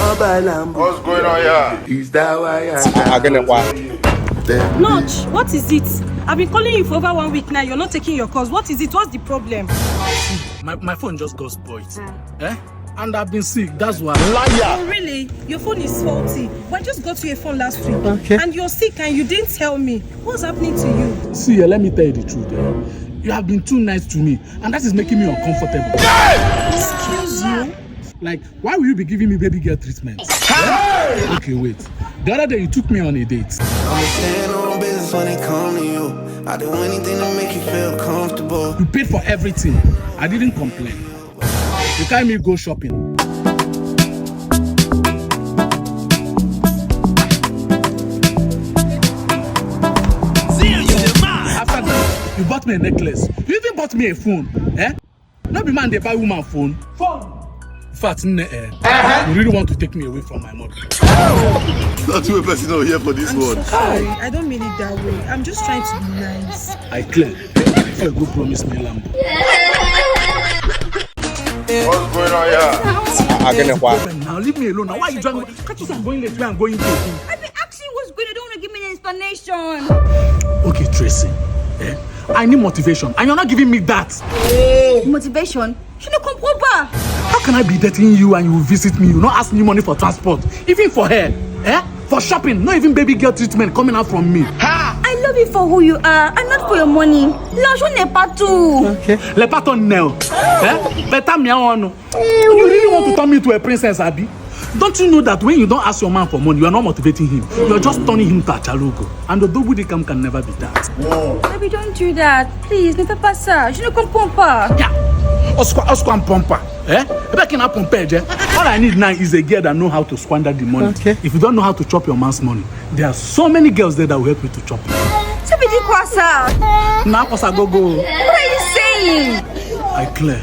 What's going on here? Is that why I'm gonna why? Notch, what is it? I've been calling you for over 1 week now. You're not taking your calls. What is it? What's the problem? My phone just got spoiled. And I've been sick, that's why. Oh, really? Your phone is faulty. But I just got you a phone last week. Okay. And you're sick and you didn't tell me. What's happening to you? See, let me tell you the truth. You have been too nice to me, and that is making me uncomfortable. Excuse you? Like, why will you be giving me baby girl treatment? Okay, wait. The other day you took me on a date. I'm staying on business when it comes to you. I do anything to make you feel comfortable. You paid for everything. I didn't complain. You carry me go shopping. After that, you bought me a necklace. You even bought me a phone. Not be man they buy woman phone. In fact, you really want to take me away from my mother. Not too a person over here for this one. So sorry, I don't mean it that way. I'm just trying to be nice. I clear. If you go promise me Lambo. What's going on here? Why? Now leave me alone. Now why are you driving? Can't you say I'm going late? Where I'm going to? I've been asking you what's good. You don't want to give me an explanation. Okay, Tracy. I need motivation, and you're not giving me that. Motivation? Je ne comprends pas. How can I be dating you and you will visit me? You not ask me money for transport, even for hair, for shopping. Not even baby girl treatment coming out from me. I love you for who you are, and not for your money. L'argent n'est pas tout. Okay. Le paton nail. Better me on. You really want to turn me into a princess, Abby? Don't you know that when you don't ask your man for money, you are not motivating him. You're just turning him to a chalugo. And the double decam can never be that. Baby, don't do that. Please, ne fais pas ça. Je ne comprends pas. Yeah. Osco and Pompa. All I need now is a girl that know how to squander the money. Okay. If you don't know how to chop your man's money, there are so many girls there that will help you to chop it. Ça veut dire quoi ça? Now, go. What are you saying? I clear.